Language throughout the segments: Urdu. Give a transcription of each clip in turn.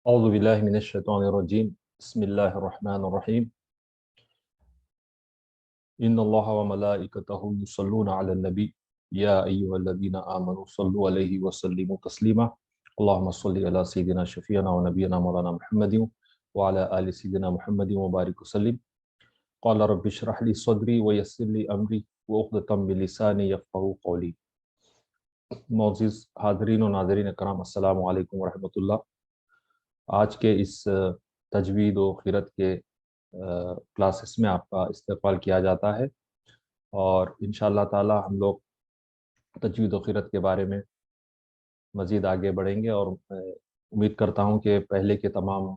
أعوذ بالله من الشيطان الرجيم بسم الله الرحمن الرحيم إن الله وملائكته يصلون على النبي يا أيها الذين آمنوا صلوا عليه وسلموا تسليما اللهم صل على سيدنا شفيعنا ونبينا مولانا محمد وعلى آل سيدنا محمد وبارك وسلم قال رب اشرح لي صدري ويسر لي أمري وعقدة من لساني يفقهوا قولي معزز حاضرین و ناظرین کرام السلام علیکم ورحمۃ اللہ۔ آج کے اس تجوید و خیرت کے کلاسز میں آپ کا استقبال کیا جاتا ہے، اور انشاءاللہ تعالی ہم لوگ تجوید و خیرت کے بارے میں مزید آگے بڑھیں گے، اور امید کرتا ہوں کہ پہلے کے تمام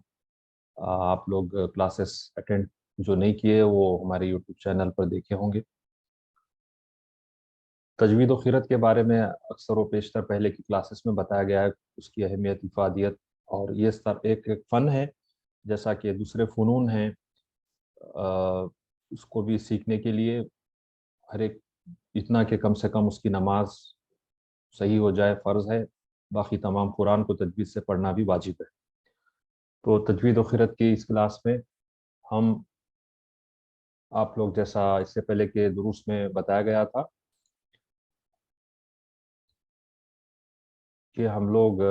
آپ لوگ کلاسز اٹینڈ جو نہیں کیے وہ ہمارے یوٹیوب چینل پر دیکھے ہوں گے۔ تجوید و خیرت کے بارے میں اکثر و بیشتر پہلے کی کلاسز میں بتایا گیا ہے، اس کی اہمیت، افادیت، اور یہ ایک فن ہے جیسا کہ دوسرے فنون ہیں۔ اس کو بھی سیکھنے کے لیے ہر ایک اتنا کہ کم سے کم اس کی نماز صحیح ہو جائے فرض ہے، باقی تمام قرآن کو تجوید سے پڑھنا بھی واجب ہے۔ تو تجوید و خیرت کی اس کلاس میں ہم آپ لوگ جیسا اس سے پہلے کے دروس میں بتایا گیا تھا کہ ہم لوگ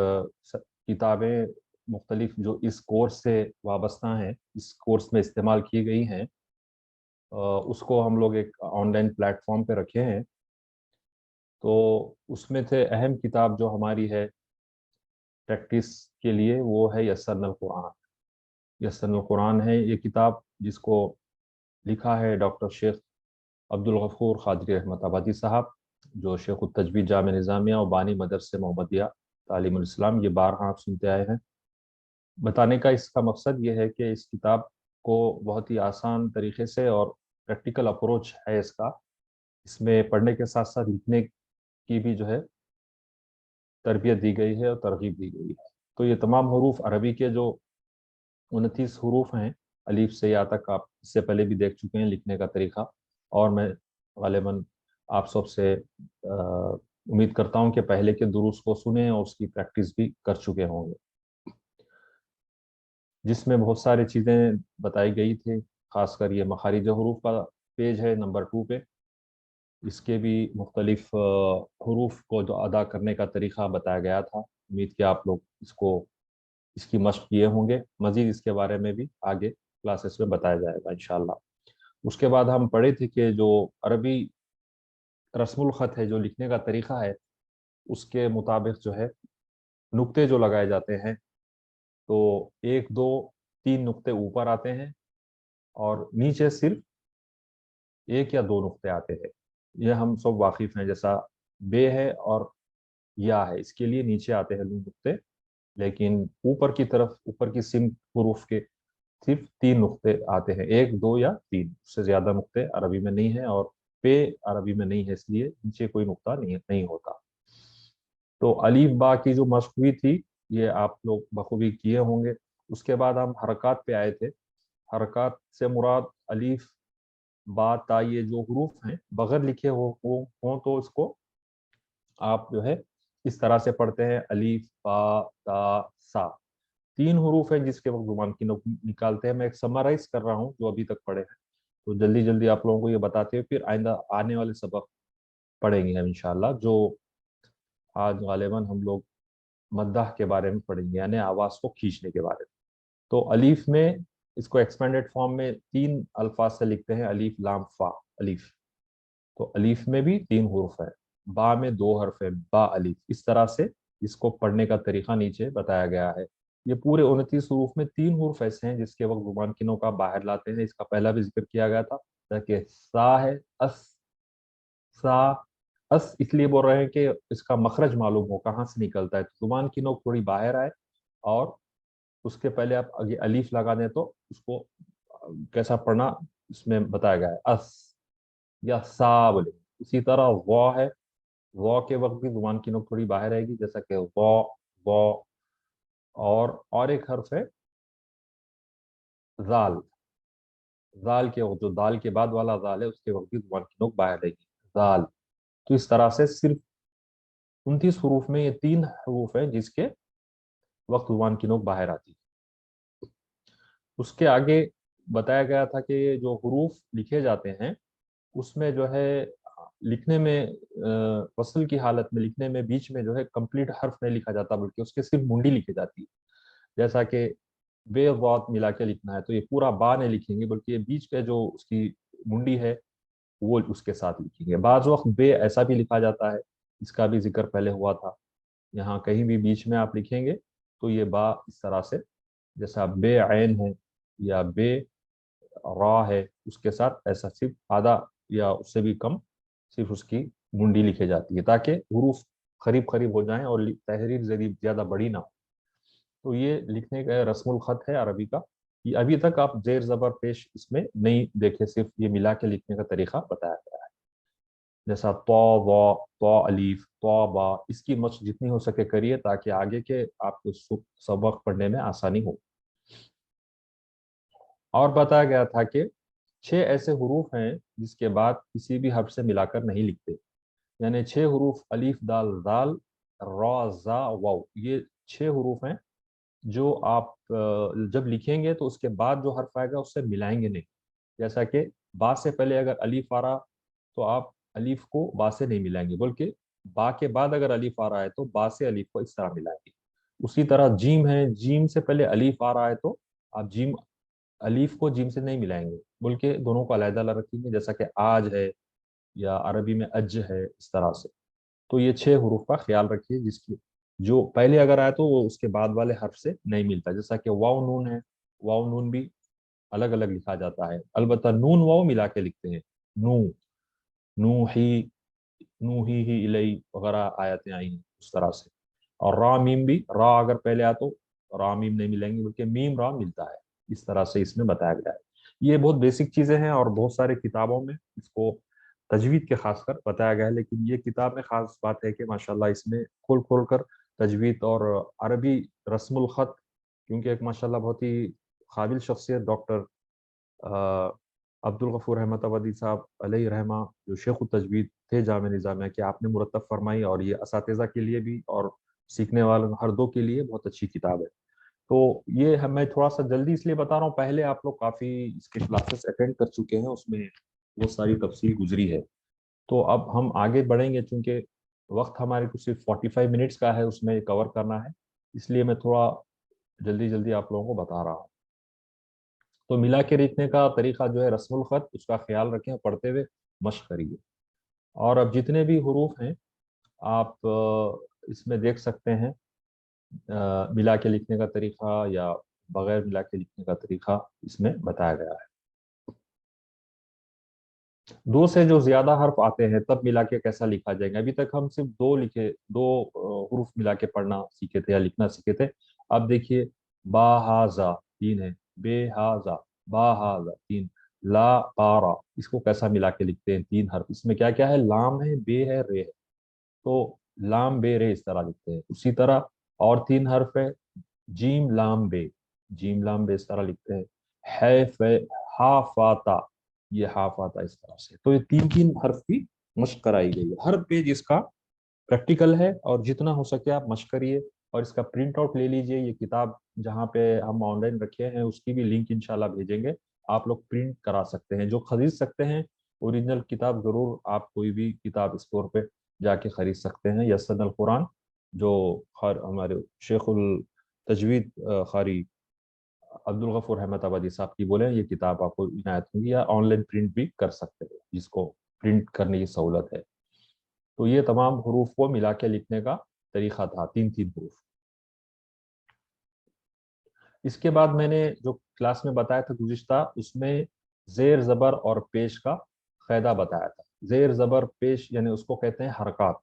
کتابیں مختلف جو اس کورس سے وابستہ ہیں، اس کورس میں استعمال کی گئی ہیں، اس کو ہم لوگ ایک آن لائن پلیٹ فارم پہ رکھے ہیں۔ تو اس میں سے اہم کتاب جو ہماری ہے پریکٹس کے لیے وہ ہے یسرنا القرآن۔ یسرنا القرآن ہے یہ کتاب، جس کو لکھا ہے ڈاکٹر شیخ عبدالغفور قادری رحمت آبادی صاحب، جو شیخ التجوید جامع نظامیہ اور بانی مدرسہ محمدیہ تعلیم الاسلام، یہ بارہا آپ سنتے آئے ہیں۔ بتانے کا اس کا مقصد یہ ہے کہ اس کتاب کو بہت ہی آسان طریقے سے اور پریکٹیکل اپروچ ہے اس کا، اس میں پڑھنے کے ساتھ ساتھ لکھنے کی بھی جو ہے تربیت دی گئی ہے اور ترغیب دی گئی ہے۔ تو یہ تمام حروف عربی کے جو 29 حروف ہیں الف سے یا تک، آپ اس سے پہلے بھی دیکھ چکے ہیں لکھنے کا طریقہ، اور میں غالباً آپ سب سے امید کرتا ہوں کہ پہلے کے دروس کو سنیں اور اس کی پریکٹس بھی کر چکے ہوں گے، جس میں بہت ساری چیزیں بتائی گئی تھی۔ خاص کر یہ مخارج حروف کا پیج ہے نمبر 2 پہ، اس کے بھی مختلف حروف کو جو ادا کرنے کا طریقہ بتایا گیا تھا۔ امید کہ آپ لوگ اس کی مشق کیے ہوں گے، مزید اس کے بارے میں بھی آگے کلاسز میں بتایا جائے گا انشاءاللہ۔ اس کے بعد ہم پڑھے تھے کہ جو عربی رسم الخط ہے، جو لکھنے کا طریقہ ہے، اس کے مطابق جو ہے نقطے جو لگائے جاتے ہیں، تو 1 2 3 نقطے اوپر آتے ہیں اور نیچے صرف 1 یا 2 نقطے آتے ہیں۔ یہ ہم سب واقف ہیں، جیسا بے ہے اور یا ہے، اس کے لیے نیچے آتے ہیں نقطے، لیکن اوپر کی طرف، اوپر کی سمت حروف کے صرف 3 نقطے آتے ہیں، 1 2 یا 3، اس سے زیادہ نقطے عربی میں نہیں ہیں، اور پے عربی میں نہیں ہے، اس لیے نیچے کوئی نقطہ نہیں ہوتا۔ تو الف با کی جو مشق ہوئی تھی یہ آپ لوگ بخوبی کیے ہوں گے۔ اس کے بعد ہم حرکات پہ آئے تھے۔ حرکات سے مراد الف با تا، یہ جو حروف ہیں بغیر لکھے ہوں تو اس کو آپ جو ہے اس طرح سے پڑھتے ہیں، الف با تا سا، 3 حروف ہیں جس کے وقت زبان کی نوک نکالتے ہیں۔ میں ایک سمرائز کر رہا ہوں جو ابھی تک پڑھے ہیں، تو جلدی جلدی آپ لوگوں کو یہ بتاتے ہوئے پھر آئندہ آنے والے سبق پڑھیں گے ہم انشاءاللہ۔ جو آج غالباً ہم لوگ مدح کے بارے میں پڑھیں گے، یعنی آواز کو کھینچنے کے بارے میں۔ تو الف میں اس کو ایکسپینڈڈ فارم میں 3 الفاظ سے لکھتے ہیں، الف لام فا الف۔ تو الف میں بھی 3 حروف ہے، با میں 2 حرف ہے، با الف، اس طرح سے اس کو پڑھنے کا طریقہ نیچے بتایا گیا ہے۔ یہ پورے 29 حروف میں 3 حروف ایسے ہیں جس کے وقت زبان کی نوک آپ باہر لاتے ہیں۔ اس کا پہلا بھی ذکر کیا گیا تھا کہ سا ہے، اس، سا اس لیے بول رہے ہیں کہ اس کا مخرج معلوم ہو کہاں سے نکلتا ہے، تو زبان کی نوک تھوڑی باہر آئے، اور اس کے پہلے آپ الف لگا دیں تو اس کو کیسا پڑھنا اس میں بتایا گیا ہے، اس یا سا بولے۔ اسی طرح وا ہے، وا کے وقت بھی زبان کی نوک تھوڑی باہر آئے گی، جیسا کہ وا وا، اور ایک حرف ہے زال، زال کے وقت جو دال کے بعد والا زال ہے اس کے وقت بھی زبان کی نوک باہر آئے گی، زال۔ تو اس طرح سے صرف 29 حروف میں یہ 3 حروف ہیں جس کے وقت زبان کی نوک باہر آتی ہے۔ اس کے آگے بتایا گیا تھا کہ جو حروف لکھے جاتے ہیں اس میں جو ہے لکھنے میں وصل کی حالت میں لکھنے میں بیچ میں جو ہے کمپلیٹ حرف نہیں لکھا جاتا، بلکہ اس کے صرف منڈی لکھی جاتی ہے. جیسا کہ بے وات ملا کے لکھنا ہے تو یہ پورا با نہیں لکھیں گے، بلکہ یہ بیچ کے جو اس کی منڈی ہے وہ اس کے ساتھ لکھیں گے. بعض وقت بے ایسا بھی لکھا جاتا ہے، اس کا بھی ذکر پہلے ہوا تھا. یہاں کہیں بھی بیچ میں آپ لکھیں گے تو یہ با اس طرح سے، جیسا بے عین ہے یا بے را ہے، اس کے ساتھ ایسا صرف آدھا یا اس سے بھی کم صرف اس کی منڈی لکھے جاتی ہے تاکہ حروف قریب قریب ہو جائیں اور تحریر زیادہ بڑی نہ ہو. تو یہ لکھنے کا رسم الخط ہے عربی کا. یہ ابھی تک آپ زیر زبر پیش اس میں نہیں دیکھے، صرف یہ ملا کے لکھنے کا طریقہ بتایا گیا ہے. جیسا تو وا تو الف تو با، اس کی مشق جتنی ہو سکے کریے تاکہ آگے کے آپ کو سبق پڑھنے میں آسانی ہو. اور بتایا گیا تھا کہ 6 ایسے حروف ہیں جس کے بعد کسی بھی حرف سے ملا کر نہیں لکھتے. یعنی 6 حروف الف دال دال را زا واو، یہ 6 حروف ہیں جو آپ جب لکھیں گے تو اس کے بعد جو حرف آئے گا اس سے ملائیں گے نہیں. جیسا کہ با سے پہلے اگر الف آ رہا تو آپ الف کو با سے نہیں ملائیں گے، بلکہ با کے بعد اگر الف آ رہا ہے تو با سے الف کو اس طرح ملائیں گے. اسی طرح جیم ہے، جیم سے پہلے الف آ رہا ہے تو آپ جیم الف کو جیم سے نہیں ملائیں گے، بلکہ دونوں کو علیحدہ رکھیں گے. جیسا کہ آج ہے یا عربی میں اج ہے، اس طرح سے. تو یہ 6 حروف کا خیال رکھیے، جس کی جو پہلے اگر آئے تو وہ اس کے بعد والے حرف سے نہیں ملتا. جیسا کہ واو نون ہے، واو نون بھی الگ الگ لکھا جاتا ہے، البتہ نون واو ملا کے لکھتے ہیں. نو نو ہی الی وغیرہ آیتیں آئی ہیں اس طرح سے. اور را میم بھی، را اگر پہلے آ تو را میم نہیں ملیں گے، بلکہ میم را ملتا ہے. اس طرح سے اس میں بتایا گیا ہے. یہ بہت بیسک چیزیں ہیں اور بہت سارے کتابوں میں اس کو تجوید کے خاص کر بتایا گیا ہے، لیکن یہ کتاب میں خاص بات ہے کہ ماشاءاللہ اس میں کھول کھول کر تجوید اور عربی رسم الخط، کیونکہ ایک ماشاءاللہ بہت ہی قابل شخصیت ڈاکٹر عبدالغفور احمد عبدی صاحب علیہ رحمہ، جو شیخ التجوید تھے جامعہ نظامیہ کے، آپ نے مرتب فرمائی، اور یہ اساتذہ کے لیے بھی اور سیکھنے والوں ہر دو کے لیے بہت اچھی کتاب ہے. تو یہ میں تھوڑا سا جلدی اس لیے بتا رہا ہوں، پہلے آپ لوگ کافی اس کے کلاسز اٹینڈ کر چکے ہیں، اس میں بہت ساری تفصیل گزری ہے. تو اب ہم آگے بڑھیں گے، چونکہ وقت ہمارے کو صرف 45 منٹس کا ہے، اس میں کور کرنا ہے، اس لیے میں تھوڑا جلدی جلدی آپ لوگوں کو بتا رہا ہوں. تو ملا کے لکھنے کا طریقہ جو ہے رسم الخط، اس کا خیال رکھیں، پڑھتے ہوئے مشق کریے. اور اب جتنے بھی حروف ہیں آپ اس میں دیکھ سکتے ہیں، ملا کے لکھنے کا طریقہ یا بغیر ملا کے لکھنے کا طریقہ اس میں بتایا گیا ہے. 2 سے جو زیادہ حرف آتے ہیں تب ملا کے کیسا لکھا جائے گا. ابھی تک ہم صرف 2 حروف ملا کے پڑھنا سیکھے تھے یا لکھنا سیکھے تھے. اب دیکھیے، با ہا زا 3 ہے، بے ہا زا، با ہا زا 3، لا پارا، اس کو کیسا ملا کے لکھتے ہیں 3 حرف. اس میں کیا کیا ہے، لام ہے، بے ہے، رے ہے. تو لام بے رے اس طرح لکھتے ہیں. اسی طرح اور 3 حرف ہے، جیم لام بے، جیم لام بے اس طرح لکھتے ہیں. ہے فے ہا فاتا، یہ ہاف آتا اس طرح سے. تو یہ 3 حرف کی مشق کرائی گئی ہے. ہر پیج اس کا پریکٹیکل ہے اور جتنا ہو سکے آپ مشق کریے اور اس کا پرنٹ آؤٹ لے لیجئے. یہ کتاب جہاں پہ ہم آن لائن رکھے ہیں اس کی بھی لنک انشاءاللہ بھیجیں گے، آپ لوگ پرنٹ کرا سکتے ہیں. جو خرید سکتے ہیں اوریجنل کتاب، ضرور آپ کوئی بھی کتاب اسٹور پہ جا کے خرید سکتے ہیں. یسن القرآن جو ہمارے شیخ التجوید قاری عبدالغفور احمد آبادی صاحب کی بولیں، یہ کتاب آپ کو عنایت ہوگی، یا آن لائن پرنٹ بھی کر سکتے ہیں جس کو پرنٹ کرنے کی سہولت ہے. تو یہ تمام حروف کو ملا کے لکھنے کا طریقہ تھا، 3 حروف. اس کے بعد میں نے جو کلاس میں بتایا تھا گزشتہ، اس میں زیر زبر اور پیش کا قاعدہ بتایا تھا. زیر زبر پیش یعنی اس کو کہتے ہیں حرکات.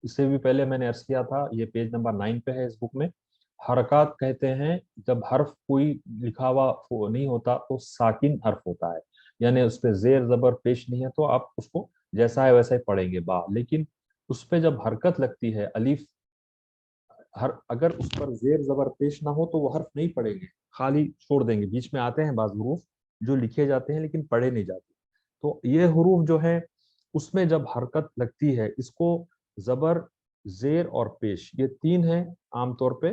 اس سے بھی پہلے میں نے عرض کیا تھا، یہ پیج نمبر 9 پہ ہے اس بک میں. حرکات کہتے ہیں جب حرف کوئی لکھا ہوا نہیں ہوتا تو ساکن حرف ہوتا ہے، یعنی اس پہ زیر زبر پیش نہیں ہے تو آپ اس کو جیسا ہے ویسا ہی پڑھیں گے با. لیکن اس پہ جب حرکت لگتی ہے، الف، اگر اس پر زیر زبر پیش نہ ہو تو وہ حرف نہیں پڑھیں گے، خالی چھوڑ دیں گے. بیچ میں آتے ہیں بعض حروف جو لکھے جاتے ہیں لیکن پڑھے نہیں جاتے. تو یہ حروف جو ہے اس میں جب حرکت لگتی ہے، اس کو زبر، زیر اور پیش، یہ 3 ہیں عام طور پہ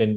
10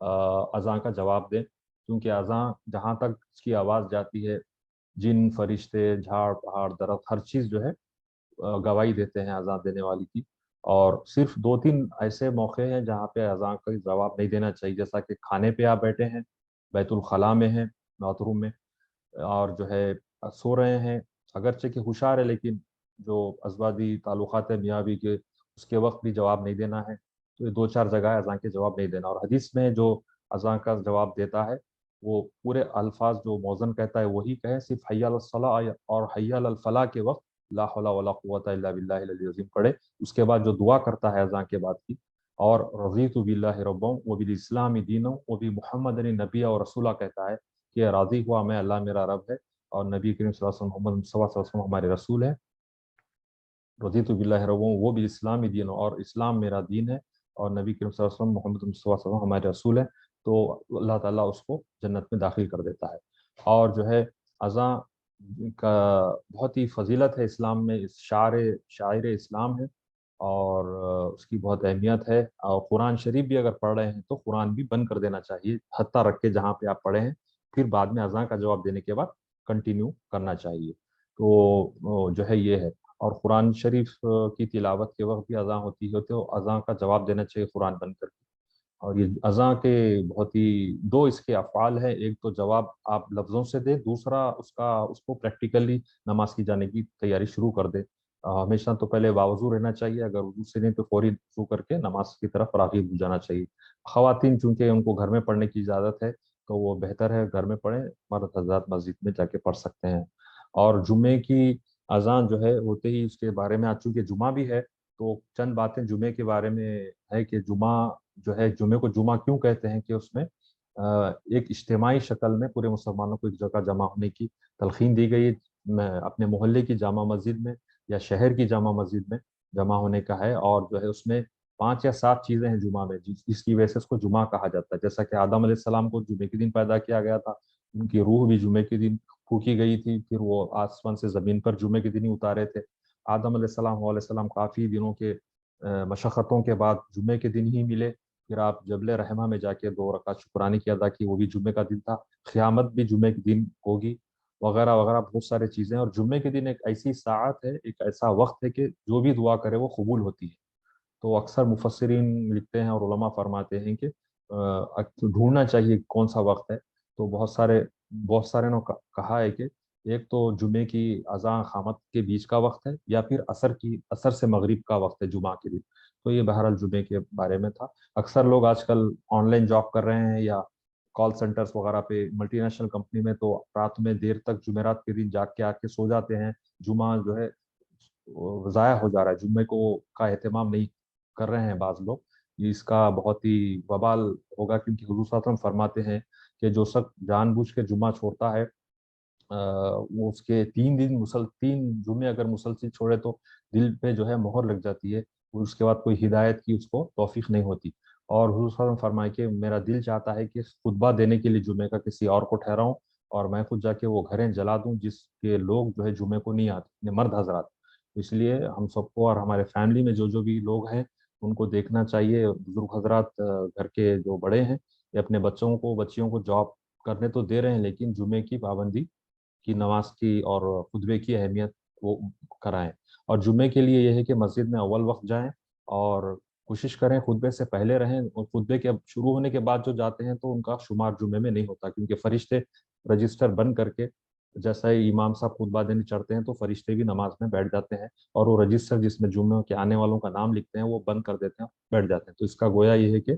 اذان کا جواب دیں، کیونکہ اذان جہاں تک اس کی آواز جاتی ہے جن فرشتے جھاڑ پہاڑ درخت ہر چیز جو ہے گواہی دیتے ہیں اذان دینے والی کی۔ اور صرف دو تین ایسے موقع ہیں جہاں پہ اذان کا جواب نہیں دینا چاہیے، جیسا کہ کھانے پہ آپ بیٹھے ہیں، بیت الخلاء میں ہیں، باتھ روم میں، اور جو ہے سو رہے ہیں، اگرچہ کہ ہوشیار ہے لیکن جو ازواجی تعلقات ہے میاں بیوی کے، اس کے وقت بھی جواب نہیں دینا ہے۔ تو یہ دو چار جگہ ہے اذان کے جواب نہیں دینا، اور حدیث میں جو اذان کا جواب دیتا ہے وہ پورے الفاظ جو موزن کہتا ہے وہی کہیں، صرف حی علی الصلاۃ اور حی علی الفلاح کے وقت لا حول ولا قوت الا باللہ العلی العظیم پڑھے۔ اس کے بعد جو دعا کرتا ہے اذان کے بعد کی، اور رضیت باللہ ربا وبالاسلام دینا وبمحمد نبی اور رسولہ کہتا ہے کہ راضی ہوا میں، اللہ میرا رب ہے اور نبی کریم صلی اللہ علیہ وسلم محمد صلی اللہ علیہ وسلم ہمارے رسول ہیں، رضیت باللہ ربا وہ بالاسلام دین، اور اسلام میرا دین ہے، اور نبی کریم صلی اللہ علیہ وسلم محمد صلی اللہ علیہ وسلم ہمارے رسول ہیں، تو اللہ تعالیٰ اس کو جنت میں داخل کر دیتا ہے۔ اور جو ہے اذان کا بہت ہی فضیلت ہے اسلام میں، شاعر اسلام ہے، اور اس کی بہت اہمیت ہے۔ اور قرآن شریف بھی اگر پڑھ رہے ہیں تو قرآن بھی بند کر دینا چاہیے، حتیٰ رکھ کے جہاں پہ آپ پڑھے ہیں، پھر بعد میں اذان کا جواب دینے کے بعد کنٹینیو کرنا چاہیے۔ تو جو ہے یہ ہے۔ اور قرآن شریف کی تلاوت کے وقت بھی اذان ہوتی ہے تو اذان کا جواب دینا چاہیے قرآن بند کر کے۔ اور یہ اذان کے بہت ہی دو اس کے افعال ہیں، ایک تو جواب آپ لفظوں سے دیں، دوسرا اس کو پریکٹیکلی نماز کی جانے کی تیاری شروع کر دیں۔ ہمیشہ تو پہلے باوضو رہنا چاہیے، اگر وضو سے نہیں تو فوری وضو کر کے نماز کی طرف راغب ہو جانا چاہیے۔ خواتین چونکہ ان کو گھر میں پڑھنے کی اجازت ہے تو وہ بہتر ہے گھر میں پڑھیں، مرد حضرات مسجد میں جا کے پڑھ سکتے ہیں۔ اور جمعے کی اذان جو ہے ہوتے ہی اس کے بارے میں، آج چونکہ جمعہ بھی ہے تو چند باتیں جمعے کے بارے میں ہے کہ جمعہ جو ہے، جمعے کو جمعہ کیوں کہتے ہیں کہ اس میں ایک اجتماعی شکل میں پورے مسلمانوں کو ایک جگہ جمع ہونے کی تلقین دی گئی، اپنے محلے کی جامع مسجد میں یا شہر کی جامع مسجد میں جمع ہونے کا ہے۔ اور جو ہے اس میں 5 یا 7 چیزیں ہیں جمعہ میں جس کی وجہ سے اس کو جمعہ کہا جاتا ہے، جیسا کہ آدم علیہ السلام کو جمعے کے دن پیدا کیا گیا تھا، ان کی روح بھی جمعے کے دن پھونکی گئی تھی، پھر وہ آسمان سے زمین پر جمعے کے دن ہی اتارے تھے۔ آدم علیہ السلام کافی دنوں کے مشقتوں کے بعد جمعے کے دن ہی ملے، پھر آپ جبل رحمہ میں جا کے 2 رکعت شکرانی کی ادا کی، وہ بھی جمعے کا دن تھا، قیامت بھی جمعے کے دن ہوگی، وغیرہ وغیرہ بہت سارے چیزیں۔ اور جمعے کے دن ایک ایسی ساعت ہے، ایک ایسا وقت ہے کہ جو بھی دعا کرے وہ قبول ہوتی ہے۔ تو اکثر مفسرین لکھتے ہیں اور علماء فرماتے ہیں کہ ڈھونڈنا چاہیے کون سا وقت ہے، تو بہت سارے نے کہا ہے کہ ایک تو جمعے کی اذان قامت کے بیچ کا وقت ہے، یا پھر عصر سے مغرب کا وقت ہے جمعہ کے دن۔ تو یہ بہرحال جمعے کے بارے میں تھا۔ اکثر لوگ آج کل آن لائن جاب کر رہے ہیں یا کال سینٹرز وغیرہ پہ ملٹی نیشنل کمپنی میں، تو رات میں دیر تک جمعرات کے دن جاگ کے آ کے سو جاتے ہیں، جمعہ جو ہے ضائع ہو جا رہا ہے، جمعے کو کا اہتمام نہیں کر رہے ہیں بعض لوگ۔ یہ اس کا بہت ہی وبال ہوگا، کیونکہ حضور صلی اللہ علیہ وسلم فرماتے ہیں کہ جو شخص جان بوجھ کے جمعہ چھوڑتا ہے، وہ اس کے 3 جمعے اگر مسلسل چھوڑے تو دل پہ جو ہے مہر لگ جاتی ہے، اس کے بعد کوئی ہدایت کی اس کو توفیق نہیں ہوتی۔ اور حضور صلی اللہ علیہ وسلم فرمائے کہ میرا دل چاہتا ہے کہ خطبہ دینے کے لیے جمعے کا کسی اور کو ٹھہراؤں، اور میں خود جا کے وہ گھریں جلا دوں جس کے لوگ جو ہے جمعے کو نہیں آتے، اپنے مرد حضرات۔ اس لیے ہم سب کو اور ہمارے فیملی میں جو بھی لوگ ہیں ان کو دیکھنا چاہیے، بزرگ حضرات گھر کے جو بڑے ہیں یہ اپنے بچیوں کو جاب کرنے تو دے رہے ہیں، لیکن جمعے کی پابندی کی، نماز کی اور خطبے کی اہمیت وہ کرائیں۔ اور جمعے کے لیے یہ ہے کہ مسجد میں اول وقت جائیں، اور کوشش کریں خطبے سے پہلے رہیں، اور خطبے کے شروع ہونے کے بعد جو جاتے ہیں تو ان کا شمار جمعے میں نہیں ہوتا، کیونکہ فرشتے رجسٹر بند کر کے جیسا ہی امام صاحب خطبہ دینے چڑھتے ہیں تو فرشتے بھی نماز میں بیٹھ جاتے ہیں، اور وہ رجسٹر جس میں جمعے کے آنے والوں کا نام لکھتے ہیں وہ بند کر دیتے ہیں، بیٹھ جاتے ہیں۔ تو اس کا گویا یہ ہے کہ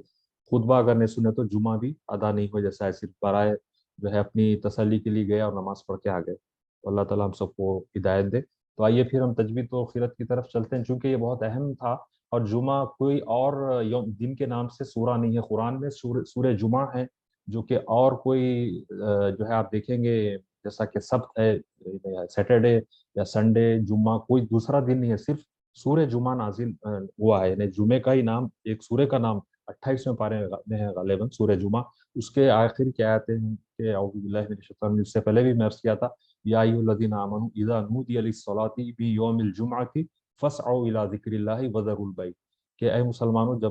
خطبہ اگر نہیں سنے تو جمعہ بھی ادا نہیں ہو، جیسا ہے صرف برائے جو ہے اپنی تسلی کے لیے گئے اور نماز پڑھ کے آ گئے۔ تو اللہ تعالیٰ ہم سب کو ہدایت دے۔ تو آئیے پھر ہم تجوید و خیرت کی طرف چلتے ہیں، چونکہ یہ بہت اہم تھا۔ اور جمعہ کوئی اور دن کے نام سے سورہ نہیں ہے، قرآن میں سورہ جمعہ ہے، جو کہ اور کوئی جو ہے آپ دیکھیں گے جیسا کہ سبت ہے، سیٹرڈے یا سنڈے، جمعہ کوئی دوسرا دن نہیں ہے، صرف سورہ جمعہ نازل ہوا ہے، یعنی جمعے کا ہی نام، ایک سورہ کا نام 28ویں پارے میں ہے غالباً سورہ جمعہ۔ اس کے آخر کی آیتیں ہیں کہ اعوذ باللہ من الشیطان الرجیم، اس سے پہلے بھی میں عرض کیا تھا، یا ایھا الذین آمنوا اذا نودی للصلاۃ بیوم الجمعۃ فاسعوا الی ذکر اللہ وذروا البیع، کہ اے مسلمانوں جب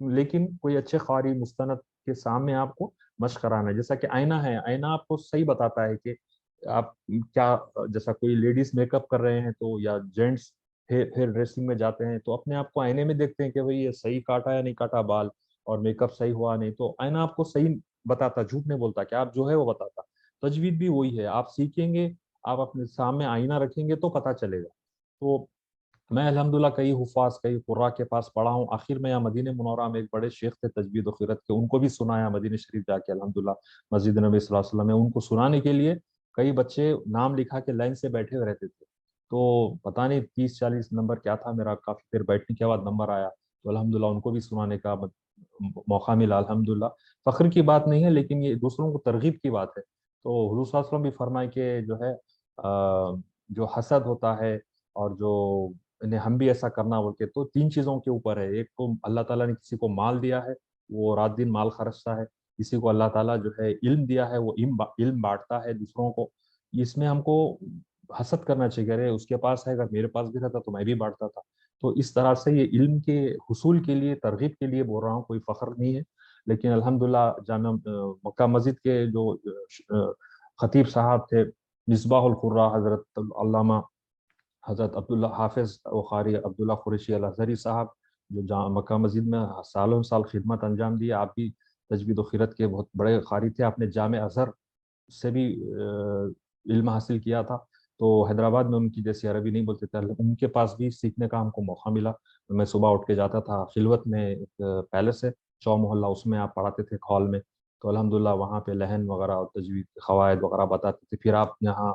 لیکن کوئی اچھے قاری مستند کے سامنے آپ کو مشق کرانا ہے. جیسا کہ آئینہ ہے، آئینہ آپ کو صحیح بتاتا ہے کہ آپ کیا، جیسا کوئی لیڈیز میک اپ کر رہے ہیں تو، یا جینٹس ہیئر ڈریسنگ میں جاتے ہیں تو اپنے آپ کو آئینے میں دیکھتے ہیں کہ بھئی یہ صحیح کاٹا یا نہیں کاٹا بال، اور میک اپ صحیح ہوا نہیں. تو آئینہ آپ کو صحیح بتاتا، جھوٹ نہیں بولتا، کہ آپ جو ہے وہ بتاتا. تجوید بھی وہی ہے، آپ سیکھیں گے، آپ اپنے سامنے آئینہ رکھیں گے تو پتہ چلے گا. تو میں الحمدللہ کئی حفاظ، کئی قراء کے پاس پڑھا ہوں. آخر میں یہاں مدینہ منورہ میں ایک بڑے شیخ تھے تجوید و قرات کے، ان کو بھی سنایا مدینہ شریف جا کے الحمدللہ مسجد نبی صلی اللہ علیہ وسلم میں. ان کو سنانے کے لیے کئی بچے نام لکھا کے لائن سے بیٹھے ہوئے رہتے تھے. تو پتہ نہیں 30-40 نمبر کیا تھا میرا، کافی دیر بیٹھنے کے بعد نمبر آیا. تو الحمدللہ ان کو بھی سنانے کا موقع ملا الحمدللہ. فخر کی بات نہیں ہے، لیکن یہ دوسروں کو ترغیب کی بات ہے. تو حضور صلی اللہ علیہ وسلم بھی فرمائے کہ جو ہے جو حسد ہوتا ہے، اور جو انہیں ہم بھی ایسا کرنا بول کے، تو 3 چیزوں کے اوپر ہے. ایک تو اللہ تعالیٰ نے کسی کو مال دیا ہے، وہ رات دن مال خرچتا ہے. کسی کو اللہ تعالیٰ جو ہے علم دیا ہے، وہ علم بانٹتا ہے دوسروں کو. اس میں ہم کو حسد کرنا چاہیے، ارے اس کے پاس ہے، اگر میرے پاس بھی رہتا تو میں بھی بانٹتا تھا. تو اس طرح سے یہ علم کے حصول کے لیے، ترغیب کے لیے بول رہا ہوں، کوئی فخر نہیں ہے. لیکن الحمدللہ جامع مکہ مسجد کے جو خطیب صاحب تھے، مصباح القراء، حضرت علامہ حضرت عبداللہ حافظ و قاری عبداللہ قریشی الازہری صاحب، جو مکہ مسجد میں سالوں سال خدمت انجام دی. آپ بھی تجوید و قرات کے بہت بڑے قاری تھے، آپ نے جامع ازہر سے بھی علم حاصل کیا تھا. تو حیدرآباد میں ان کی جیسی عربی نہیں بولتے تھے، ان کے پاس بھی سیکھنے کا ہم کو موقع ملا. میں صبح اٹھ کے جاتا تھا، خلوت میں ایک پیلس ہے چو محلہ، اس میں آپ پڑھاتے تھے ہال میں. تو الحمدللہ وہاں پہ لہن وغیرہ اور تجوید قواعد وغیرہ بتاتے تھے. پھر آپ یہاں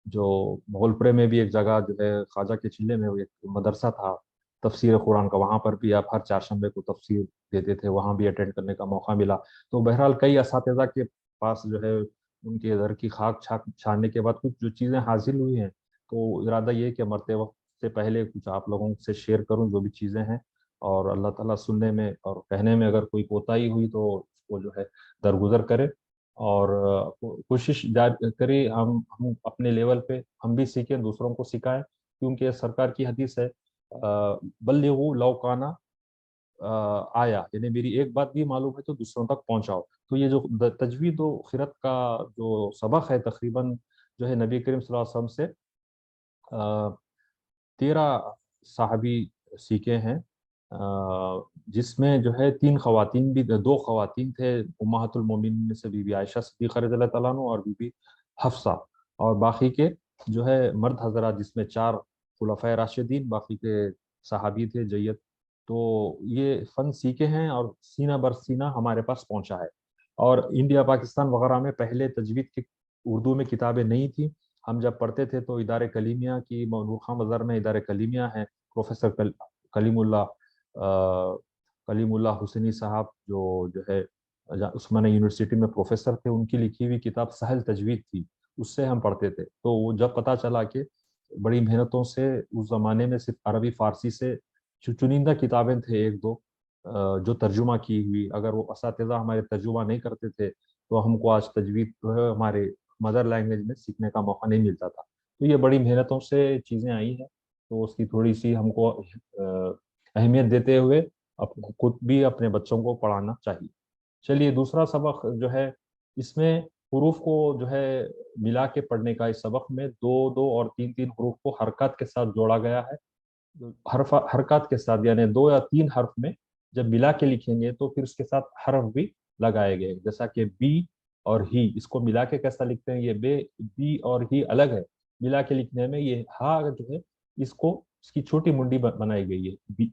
جو مغلپورے میں بھی ایک جگہ جو ہے خواجہ کے چلے میں، وہ ایک مدرسہ تھا تفسیر قرآن کا، وہاں پر بھی آپ ہر 4 شنبے کو تفسیر دیتے تھے، وہاں بھی اٹینڈ کرنے کا موقع ملا. تو بہرحال کئی اساتذہ کے پاس جو ہے ان کے گھر کی خاک چھاننے کے بعد کچھ جو چیزیں حاصل ہوئی ہیں، تو ارادہ یہ ہے کہ مرتے وقت سے پہلے کچھ آپ لوگوں سے شیئر کروں جو بھی چیزیں ہیں. اور اللہ تعالیٰ سننے میں اور کہنے میں اگر کوئی کوتاہی ہوئی تو اس کو جو ہے درگزر کرے. اور کوشش کرے ہم اپنے لیول پہ ہم بھی سیکھیں، دوسروں کو سکھائیں. کیونکہ سرکار کی حدیث ہے، بلغوا لو کانا آیا، یعنی میری ایک بات بھی معلوم ہے تو دوسروں تک پہنچاؤ. تو یہ جو تجوید و قرات کا جو سبق ہے، تقریباً جو ہے نبی کریم صلی اللہ علیہ وسلم سے 13 صحابی سیکھے ہیں، جس میں جو ہے 3 خواتین بھی، 2 خواتین تھے امہات المومنین میں سے، بی بی عائشہ صدیقہ رضی اللہ تعالیٰ عنہ اور بی بی حفصہ، اور باقی کے جو ہے مرد حضرات، جس میں 4 خلفائے راشدین، باقی کے صحابی تھے جید. تو یہ فن سیکھے ہیں اور سینہ بر سینہ ہمارے پاس پہنچا ہے. اور انڈیا پاکستان وغیرہ میں پہلے تجوید کی اردو میں کتابیں نہیں تھیں. ہم جب پڑھتے تھے تو ادارے کلیمیہ کی، نور خان بازار میں ادارے کلیمیہ ہیں، پروفیسر کلیم اللہ حسینی صاحب جو ہے عثمانیہ یونیورسٹی میں پروفیسر تھے، ان کی لکھی ہوئی کتاب سہل تجوید تھی، اس سے ہم پڑھتے تھے. تو وہ جب پتہ چلا کہ بڑی محنتوں سے اس زمانے میں صرف عربی فارسی سے چنندہ کتابیں تھے 1-2 جو ترجمہ کی ہوئی، اگر وہ اساتذہ ہمارے ترجمہ نہیں کرتے تھے تو ہم کو آج تجوید جو ہے ہمارے مدر لینگویج میں سیکھنے کا موقع نہیں ملتا تھا. تو یہ بڑی محنتوں سے چیزیں آئی ہیں، تو اس کی تھوڑی سی ہم کو اہمیت دیتے ہوئے خود بھی اپنے بچوں کو پڑھانا چاہیے. چلیے دوسرا سبق جو ہے، اس میں حروف کو جو ہے ملا کے پڑھنے کا، اس سبق میں 2-2 اور 3-3 حروف کو حرکات کے ساتھ جوڑا گیا ہے. حرکات کے ساتھ، یعنی 2 یا 3 حرف میں جب ملا کے لکھیں گے تو پھر اس کے ساتھ حرف بھی لگائے گئے. جیسا کہ بی اور ہی، اس کو ملا کے کیسا لکھتے ہیں، یہ بی اور ہی الگ ہے. ملا کے لکھنے میں یہ ہا جو ہے، اس کی چھوٹی منڈی بنائی گئی ہے،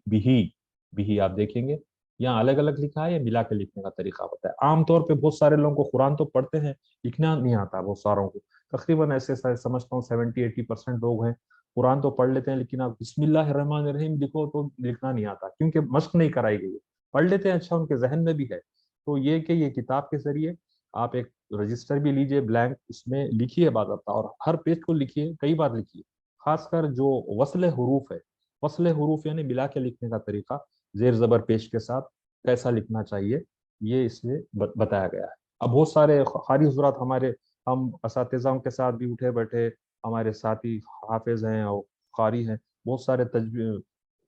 بھی آپ دیکھیں گے یہاں الگ الگ لکھا ہے. یہ ملا کے لکھنے کا طریقہ ہوتا ہے. عام طور پہ بہت سارے لوگوں کو قرآن تو پڑھتے ہیں، لکھنا نہیں آتا بہت ساروں کو. تقریباً ایسے سمجھتا ہوں 70-80% لوگ ہیں، قرآن تو پڑھ لیتے ہیں لیکن آپ بسم اللہ الرحمن الرحیم لکھو تو لکھنا نہیں آتا، کیونکہ مشق نہیں کرائی گئی ہے. پڑھ لیتے ہیں، اچھا ان کے ذہن میں بھی ہے. تو یہ کہ یہ کتاب کے ذریعے آپ ایک رجسٹر بھی لیجئے بلینک، اس میں لکھیے باضابطہ، اور ہر پیج کو لکھیے، کئی بار لکھیے. خاص کر جو وصل حروف ہے، وصل حروف یعنی ملا کے لکھنے کا طریقہ، زیر زبر پیش کے ساتھ کیسا لکھنا چاہیے، یہ اس میں بتایا گیا ہے. اب بہت سارے قاری حضرات ہمارے، ہم اساتذہوں کے ساتھ بھی اٹھے بیٹھے، ہمارے ساتھی حافظ ہیں اور قاری ہیں، بہت سارے